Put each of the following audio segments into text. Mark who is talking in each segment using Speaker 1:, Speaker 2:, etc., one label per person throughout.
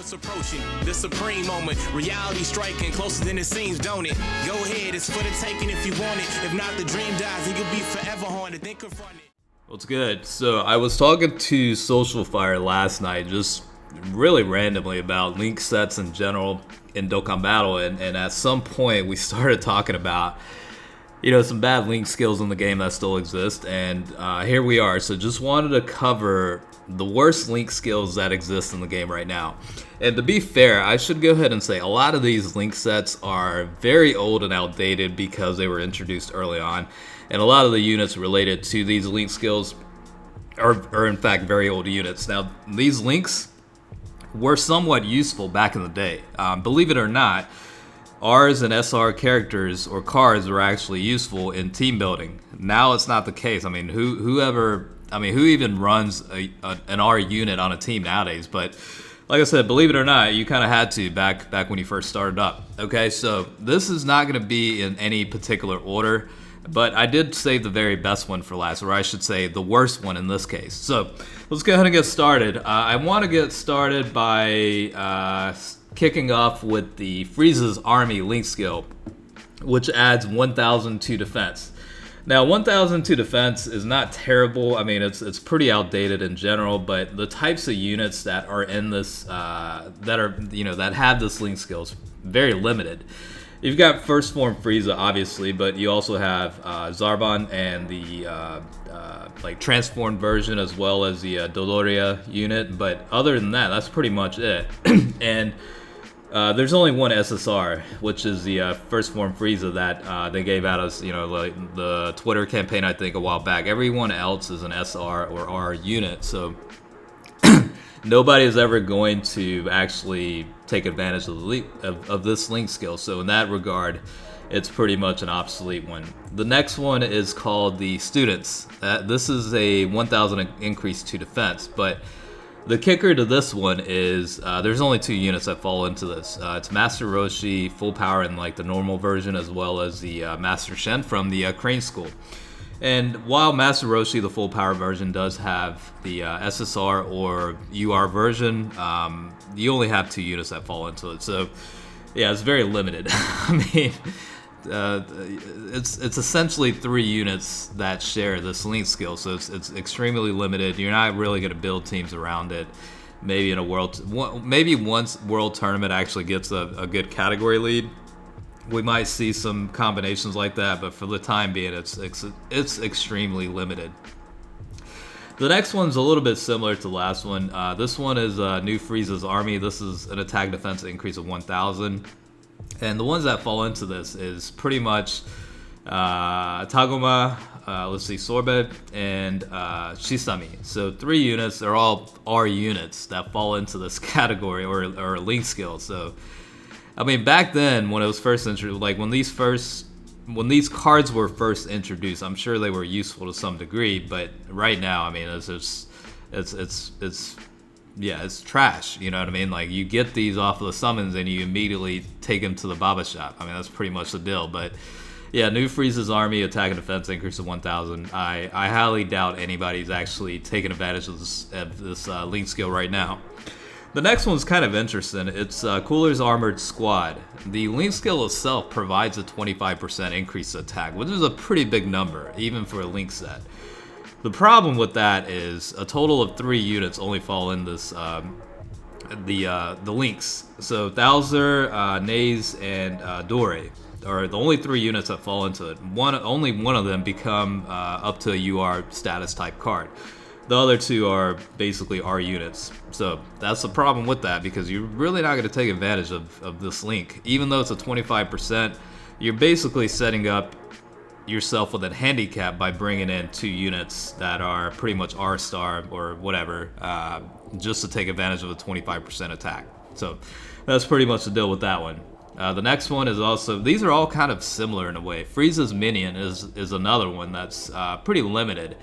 Speaker 1: it's approaching the supreme moment. Reality striking closer than it seems, don't it? Go ahead, it's for the taking if you want it. If not, the dream dies and you'll be forever haunted. Then confront it.
Speaker 2: What's good? So I was talking to Social Fire last night, just really randomly about link sets in general in Dokkan Battle, and at some point we started talking about, some bad link skills in the game that still exist, and here we are. So just wanted to cover the worst link skills that exist in the game right now. And to be fair, I should go ahead and say a lot of these link sets are very old and outdated because they were introduced early on, and a lot of the units related to these link skills are in fact very old units. Now, these links were somewhat useful back in the day. Believe it or not, Rs and SR characters or cards were actually useful in team building. Now it's not the case. I mean, who even runs an R unit on a team nowadays? But like I said, believe it or not, you kind of had to back when you first started up. Okay, so this is not going to be in any particular order, but I did save the very best one for last, or I should say the worst one in this case. So let's go ahead and get started. I want to get started by kicking off with the Frieza's Army link skill, which adds 1,000 to defense. Now, 1,000 to defense is not terrible. I mean, it's pretty outdated in general, but the types of units that are in this that have this link skill is very limited. You've got First Form Frieza, obviously, but you also have Zarbon and the transformed version, as well as the Dodoria unit. But other than that, that's pretty much it. And there's only one SSR, which is the First Form Frieza that they gave out as, like the Twitter campaign, I think, a while back. Everyone else is an SR or R unit, so nobody is ever going to actually take advantage of this link skill. So in that regard, it's pretty much an obsolete one. The next one is called the Students. This is a 1,000 increase to defense, but the kicker to this one is there's only two units that fall into this. It's Master Roshi full power in like the normal version, as well as the Master Shen from the Crane School. And while Master Roshi, the full power version, does have the SSR or UR version, you only have two units that fall into it. So yeah, it's very limited. I mean, it's essentially three units that share this link skill, so it's extremely limited. You're not really going to build teams around it. Maybe in a maybe once World Tournament actually gets a good category lead, we might see some combinations like that. But for the time being, it's extremely limited. The next one's a little bit similar to the last one. This one is New Frieza's Army. This is an attack defense increase of 1,000. And the ones that fall into this is pretty much Tagoma, Sorbet, and Shisami. So three units. They're all R units that fall into this category or link skill. So, I mean, back then when it was first introduced, like when these cards were first introduced, I'm sure they were useful to some degree. But right now, I mean, it's trash, you know what I mean? Like, you get these off of the summons and you immediately take them to the Baba shop. I mean, that's pretty much the deal. But yeah, New Frieza's Army attack and defense increase of 1,000. I highly doubt anybody's actually taking advantage of this link skill right now. The next one's kind of interesting. It's Cooler's Armored Squad. The link skill itself provides a 25% increase to attack, which is a pretty big number, even for a link set. The problem with that is a total of three units only fall in this the links. So Thouser, Naze, and Dore are the only three units that fall into it. Only one of them become up to a UR status type card. The other two are basically R units. So that's the problem with that, because you're really not going to take advantage of this link. Even though it's a 25%, you're basically setting up yourself with a handicap by bringing in two units that are pretty much R star or whatever, just to take advantage of a 25% attack. So that's pretty much the deal with that one. The next one is also, these are all kind of similar in a way. Frieza's Minion is another one that's pretty limited.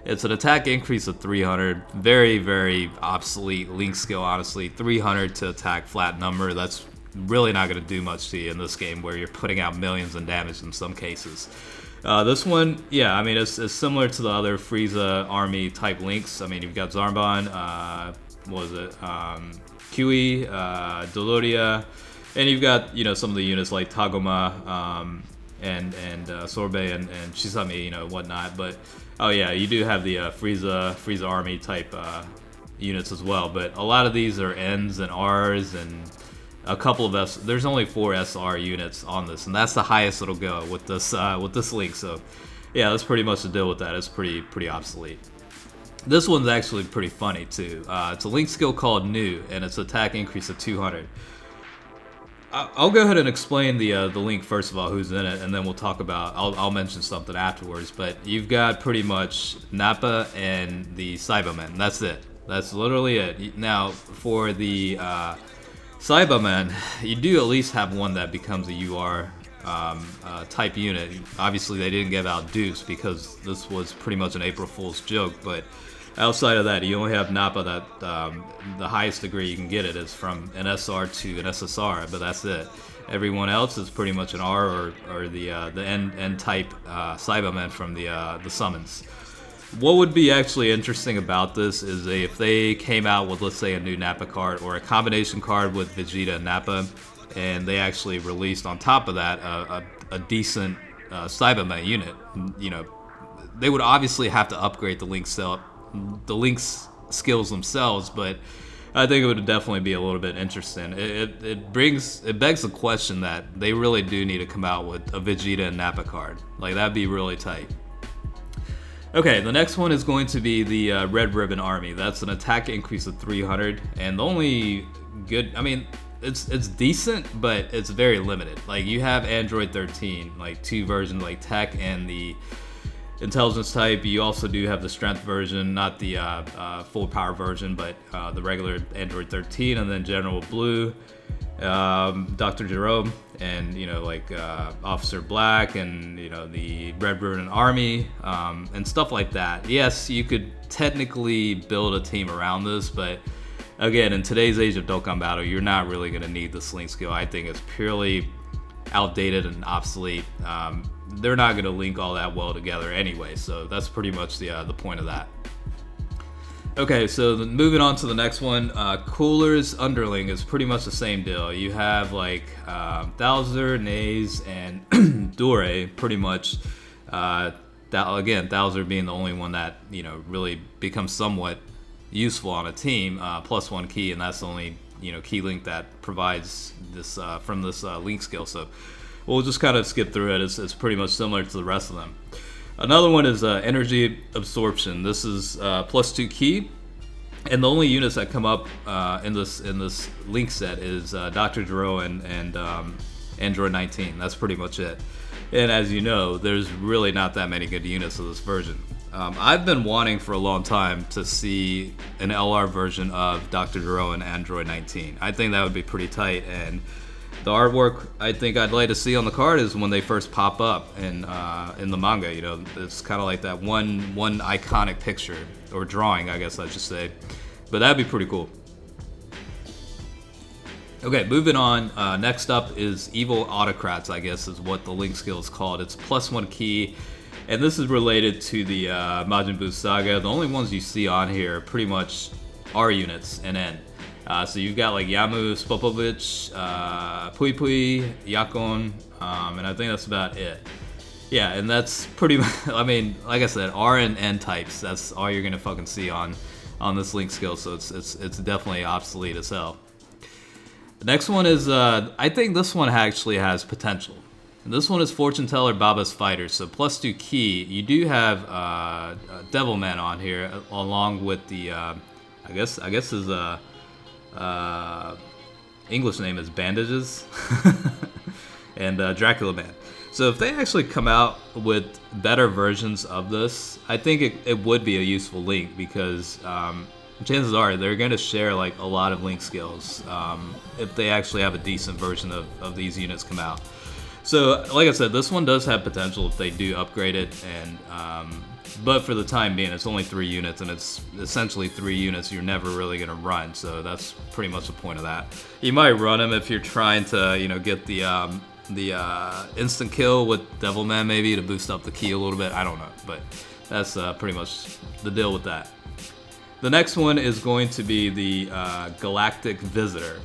Speaker 2: It's an attack increase of 300, very, very obsolete link skill, honestly. 300 to attack flat number, that's really not going to do much to you in this game where you're putting out millions in damage in some cases. This one, yeah, I mean, it's similar to the other Frieza Army type links. I mean, you've got Zarbon, what was it? Kiwi, Doloria, and you've got some of the units like Tagoma, and Sorbet and Chisame, whatnot. But oh yeah, you do have the Frieza army type units as well. But a lot of these are N's and R's and a couple of S. There's only 4 SR units on this, and that's the highest it'll go with this link. So yeah, that's pretty much the deal with that. It's pretty obsolete. This one's actually pretty funny too. It's a link skill called New, and its attack increase of 200. I'll go ahead and explain the link first of all, who's in it, and then we'll talk about. I'll mention something afterwards. But you've got pretty much Nappa and the Cybermen. That's it. That's literally it. Now for the Cybermen, you do at least have one that becomes a UR type unit. Obviously, they didn't give out Dukes because this was pretty much an April Fool's joke, but outside of that, you only have Nappa that the highest degree you can get it is from an SR to an SSR, but that's it. Everyone else is pretty much an R or the N type Cybermen from the summons. What would be actually interesting about this is if they came out with, let's say, a new Nappa card or a combination card with Vegeta and Nappa, and they actually released on top of that a decent Cyberman unit. They would obviously have to upgrade the Link's skills themselves, but I think it would definitely be a little bit interesting. It begs the question that they really do need to come out with a Vegeta and Nappa card. Like, that'd be really tight. Okay, the next one is going to be the Red Ribbon Army. That's an attack increase of 300, and the only good, it's decent, but it's very limited. Like, you have Android 13, like 2 versions, like Tech and the Intelligence type. You also do have the Strength version, not the full power version, but the regular Android 13, and then General Blue, Dr. Jerome, and Officer Black, and the Red Ribbon Army, and stuff like that. Yes, you could technically build a team around this, but again, in today's age of Dokkan Battle, you're not really going to need this link skill. I think it's purely outdated and obsolete. They're not going to link all that well together anyway, so that's pretty much the point of that. Okay, so moving on to the next one, Cooler's Underling is pretty much the same deal. You have like Thouser, Naze, and Dore pretty much. Again, Thouser being the only one that really becomes somewhat useful on a team, +1 key, and that's the only key link that provides this from this link skill. So we'll just kind of skip through it. It's pretty much similar to the rest of them. Another one is Energy Absorption. This is +2 key, and the only units that come up in this link set is Dr. Gero and Android 19. That's pretty much it. And as you know, there's really not that many good units of this version. I've been wanting for a long time to see an LR version of Dr. Gero and Android 19. I think that would be pretty tight, and the artwork I think I'd like to see on the card is when they first pop up in the manga. It's kind of like that one iconic picture or drawing, I guess I should say. But that'd be pretty cool. Okay, moving on. Next up is Evil Autocrats, I guess is what the link skill is called. It's +1 key, and this is related to the Majin Buu Saga. The only ones you see on here pretty much are units and N. So you've got like Yamu, Spopovich, Pui Pui, Yakon, and I think that's about it. Yeah, and that's pretty much, like I said, R and N types, that's all you're gonna fucking see on this link skill, so it's definitely obsolete as hell. The next one is, I think this one actually has potential. And this one is Fortune Teller Baba's Fighter, so +2 key. You do have Devilman on here, along with the, I guess his, English name is Bandages, and Dracula Man. So if they actually come out with better versions of this, I think it would be a useful link, because chances are they're going to share like a lot of link skills if they actually have a decent version of these units come out. So like I said, this one does have potential if they do upgrade it, and but for the time being, it's only 3 units, and it's essentially 3 units you're never really going to run, so that's pretty much the point of that. You might run them if you're trying to, get the instant kill with Devilman maybe to boost up the key a little bit. I don't know, but that's pretty much the deal with that. The next one is going to be the Galactic Visitor.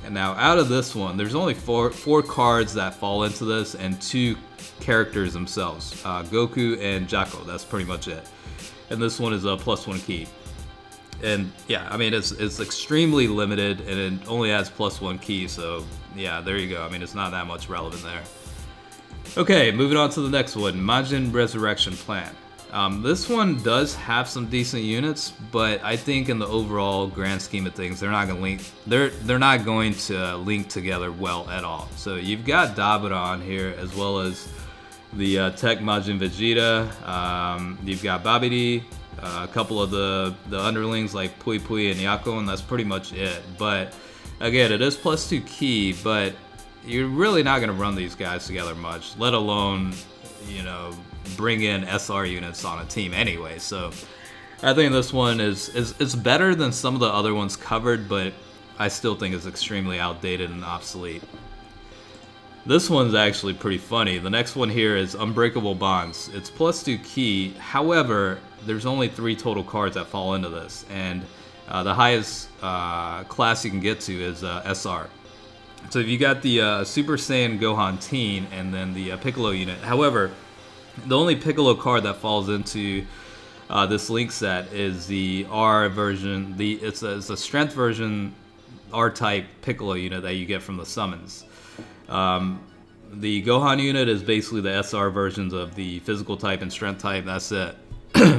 Speaker 2: And now out of this one, there's only four cards that fall into this and 2 characters themselves, Goku and Jaco. That's pretty much it. And this one is a +1 key. And yeah, I mean, it's extremely limited and it only has +1 key. So yeah, there you go. I mean, it's not that much relevant there. Okay, moving on to the next one, Mudgin Resurrection Plan. This one does have some decent units, but I think in the overall grand scheme of things, they're not going to link. They're not going to link together well at all. So you've got Dabura on here, as well as the Tech Majin Vegeta. You've got Babidi, a couple of the underlings like Pui Pui and Yako, and that's pretty much it. But again, it is +2 key, but you're really not going to run these guys together much, let alone, you know, bring in SR units on a team anyway. So I think this one is better than some of the other ones covered, but I still think it's extremely outdated and obsolete. This one's actually pretty funny. The next one here is Unbreakable Bonds. It's +2 key. However, there's only 3 total cards that fall into this, and the highest class you can get to is SR. So if you got the Super Saiyan Gohan Teen and then the Piccolo unit. However, the only Piccolo card that falls into this link set is the R version. It's a strength version R-type Piccolo unit that you get from the summons. The Gohan unit is basically the SR versions of the physical type and strength type. That's it.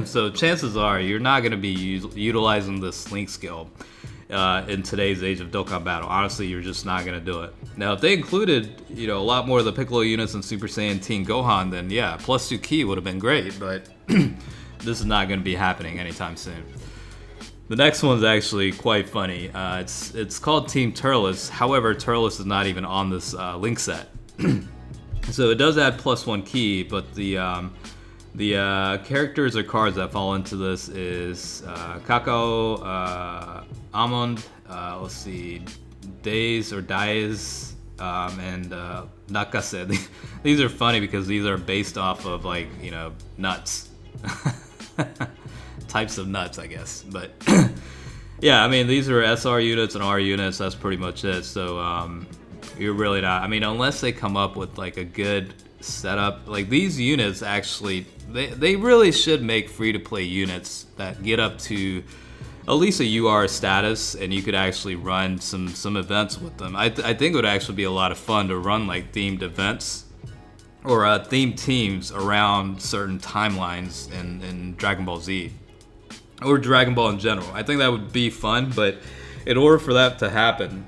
Speaker 2: So chances are you're not going to be utilizing this link skill in today's age of Dokkan Battle. Honestly, you're just not going to do it. Now, if they included, you know, a lot more of the Piccolo units in Super Saiyan Teen Gohan, then yeah, +2 key would have been great, but this is not going to be happening anytime soon. The next one's actually quite funny. It's called Team Turles. However, Turles is not even on this link set. So it does add +1 key, but the characters or cards that fall into this is Kakao, Almond, let's see, Days or Dies, and Nakase. These are funny because these are based off of, like, you know, nuts. Types of nuts, I guess. But yeah, I mean, these are SR units and R units. That's pretty much it. So you're really not, I mean, unless they come up with like a good setup, like these units actually, they really should make free-to-play units that get up to at least a UR status, and you could actually run some events with them. I think it would actually be a lot of fun to run like themed events or themed teams around certain timelines in Dragon Ball Z or Dragon Ball in general. I think that would be fun, but in order for that to happen,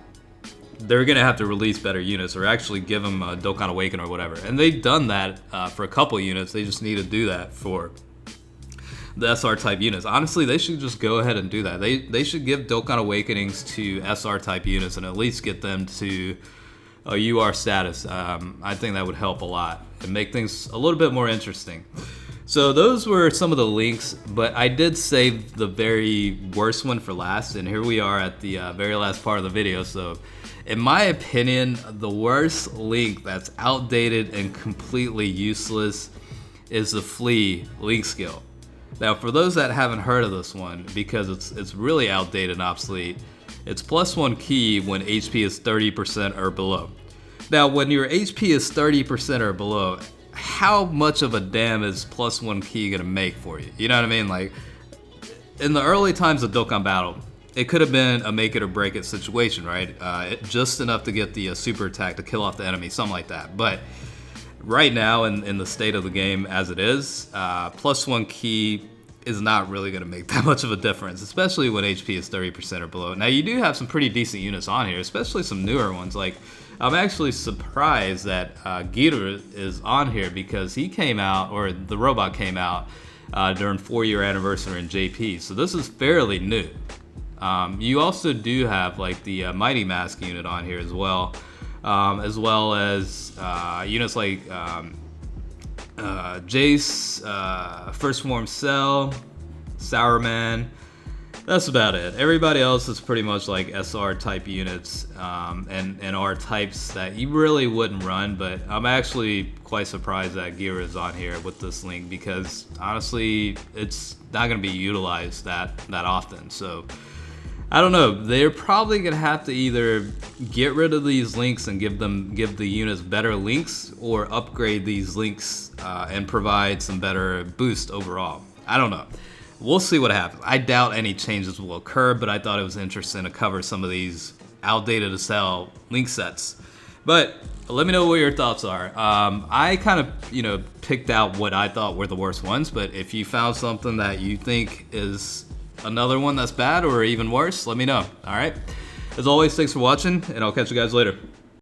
Speaker 2: they're gonna have to release better units or actually give them a Dokkan Awaken or whatever. And they've done that for a couple units. They just need to do that for the SR type units. Honestly, they should just go ahead and do that. They should give Dokkan Awakenings to SR type units and at least get them to a UR status. I think that would help a lot and make things a little bit more interesting. So those were some of the links, but I did save the very worst one for last, and here we are at the very last part of the video. So in my opinion, the worst link that's outdated and completely useless is the Flea link skill. Now, for those that haven't heard of this one, because it's really outdated and obsolete, it's +1 key when HP is 30% or below. Now, when your HP is 30% or below, how much of a damn is +1 key gonna make for you? You know what I mean? Like, in the early times of Dokkan Battle, it could have been a make it or break it situation, right? Just enough to get the super attack to kill off the enemy, something like that. But right now, in the state of the game as it is, +1 key is not really going to make that much of a difference, especially when HP is 30% or below. Now, you do have some pretty decent units on here, especially some newer ones. Like, I'm actually surprised that Giru is on here because he came out, or the robot came out during 4-year anniversary in JP. So this is fairly new. You also do have like the Mighty Mask unit on here as well as units like Jace, First Form Cell, Sourman, That's about it. Everybody else is pretty much like SR type units and R types that you really wouldn't run, but I'm actually quite surprised that Gear is on here with this link because honestly, it's not going to be utilized that often. So I don't know. They're probably going to have to either get rid of these links and give the units better links, or upgrade these links and provide some better boost overall. I don't know. We'll see what happens. I doubt any changes will occur, but I thought it was interesting to cover some of these outdated as hell link sets. But let me know what your thoughts are. I kind of, picked out what I thought were the worst ones, but if you found something that you think is another one that's bad or even worse, let me know. All right. As always, thanks for watching, and I'll catch you guys later.